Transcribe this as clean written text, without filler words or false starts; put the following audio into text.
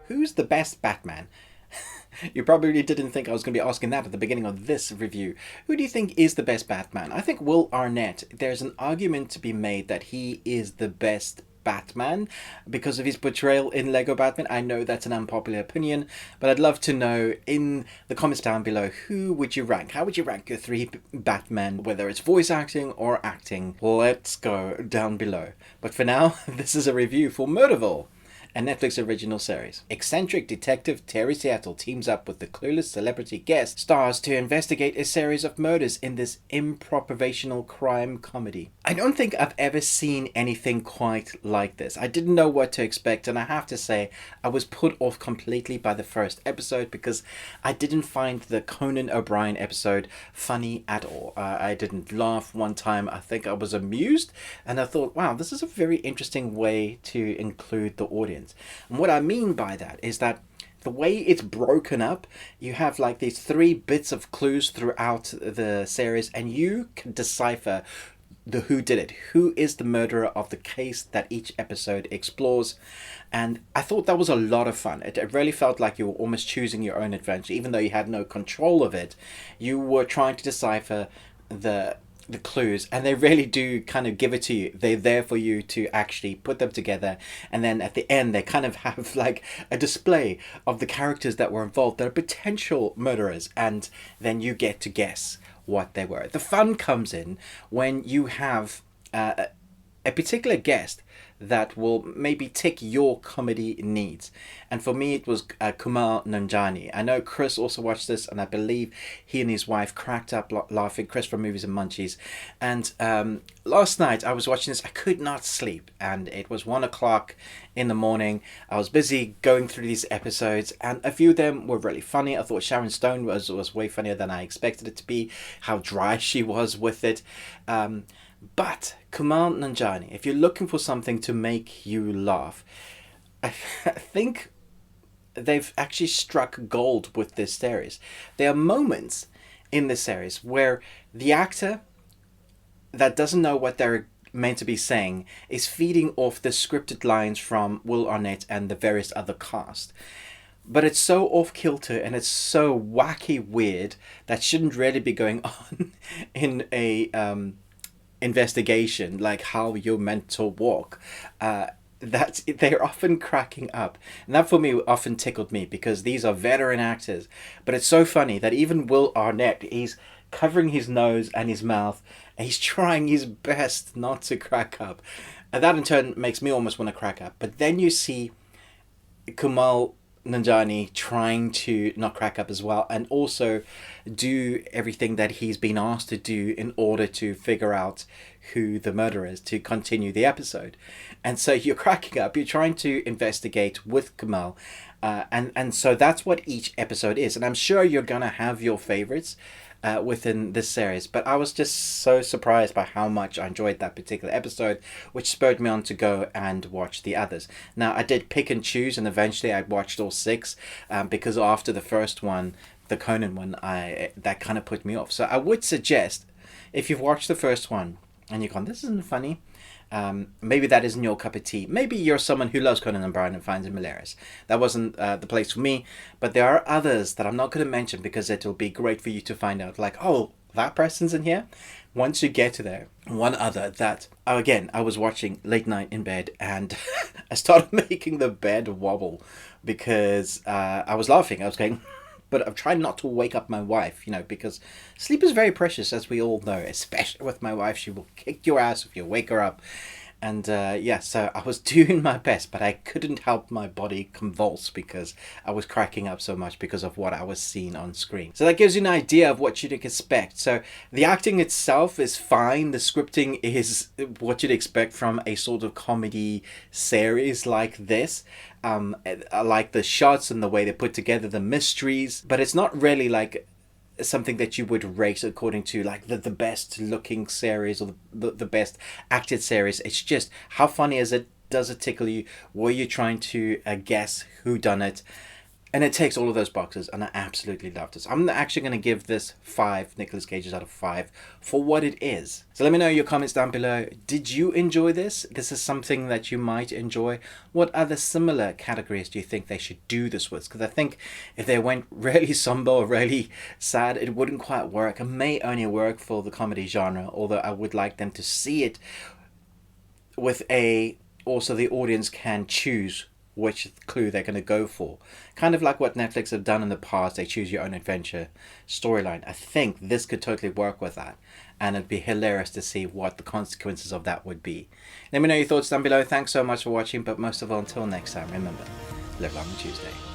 Who's the best Batman? You probably didn't think I was going to be asking that at the beginning of this review. Who do you think is the best Batman? I think Will Arnett, there's an argument to be made that he is the best Batman because of his portrayal in Lego Batman. I know that's an unpopular opinion, but I'd love to know in the comments down below, who would you rank? How would you rank your three Batman, whether it's voice acting or acting? Let's go down below. But for now, this is a review for Murderville, a Netflix original series. Eccentric detective Terry Seattle teams up with the clueless celebrity guest stars to investigate a series of murders in this improvisational crime comedy. I don't think I've ever seen anything quite like this. I didn't know what to expect, and I have to say I was put off completely by the first episode because I didn't find the Conan O'Brien episode funny at all. I didn't laugh one time. I think I was amused, and I thought, wow, this is a very interesting way to include the audience. And what I mean by that is that the way it's broken up, you have like these three bits of clues throughout the series, and you can decipher the who did it, who is the murderer of the case that each episode explores. And I thought that was a lot of fun. It really felt like you were almost choosing your own adventure, even though you had no control of it. You were trying to decipher the clues, and they really do kind of give it to you. They're there for you to actually put them together, and then at the end they kind of have like a display of the characters that were involved that are potential murderers, and then you get to guess what they were. The fun comes in when you have a particular guest that will maybe tick your comedy needs. And for me, it was Kumail Nanjiani. I know Chris also watched this, and I believe he and his wife cracked up laughing. Chris from Movies and Munchies. And last night I was watching this. I could not sleep, and it was 1 o'clock in the morning. I was busy going through these episodes, and a few of them were really funny. I thought Sharon Stone was way funnier than I expected it to be. How dry she was with it. But Kumail Nanjiani, if you're looking for something to make you laugh, I think they've actually struck gold with this series. There are moments in this series where the actor that doesn't know what they're meant to be saying is feeding off the scripted lines from Will Arnett and the various other cast. But it's so off-kilter and it's so wacky weird that shouldn't really be going on in a investigation, like how you're meant to walk. That they're often cracking up, and that for me often tickled me because these are veteran actors. But it's so funny that even Will Arnett, he's covering his nose and his mouth, and he's trying his best not to crack up, and that in turn makes me almost want to crack up. But then you see Kumail Nanjiani trying to not crack up as well, and also do everything that he's been asked to do in order to figure out who the murderer is, to continue the episode. And so you're cracking up, you're trying to investigate with Kumail, and so that's what each episode is. And I'm sure you're gonna have your favorites within this series, but I was just so surprised by how much I enjoyed that particular episode, which spurred me on to go and watch the others. Now, I did pick and choose, and eventually I watched all six, because after the first one, the Conan one, that kind of put me off. So I would suggest, if you've watched the first one and you've gone, this isn't funny, maybe that isn't your cup of tea. Maybe you're someone who loves Conan O'Brien and finds him hilarious. That wasn't the place for me, but there are others that I'm not going to mention because it'll be great for you to find out, like, oh, that person's in here. Once you get to there, one other that, again, I was watching late night in bed, and I started making the bed wobble because I was laughing. I was going... But I'm trying not to wake up my wife, because sleep is very precious, as we all know, especially with my wife. She will kick your ass if you wake her up. And so I was doing my best, but I couldn't help my body convulse because I was cracking up so much because of what I was seeing on screen. So that gives you an idea of what you'd expect. So the acting itself is fine. The scripting is what you'd expect from a sort of comedy series like this. I like the shots and the way they put together the mysteries, but it's not really like something that you would rate according to like the best looking series or the best acted series. It's just, how funny is it? Does it tickle you? Were you trying to guess who done it? And it takes all of those boxes, and I absolutely love this. I'm actually going to give this 5 Nicolas Cages out of 5 for what it is. So let me know your comments down below. Did you enjoy this? This is something that you might enjoy. What other similar categories do you think they should do this with? Because I think if they went really somber or really sad, it wouldn't quite work. It may only work for the comedy genre, although I would like them to see it with also the audience can choose which clue they're going to go for. Kind of like what Netflix have done in the past, they choose your own adventure storyline. I think this could totally work with that, and it'd be hilarious to see what the consequences of that would be. Let me know your thoughts down below. Thanks so much for watching, but most of all, until next time, remember, live long and Tuesday.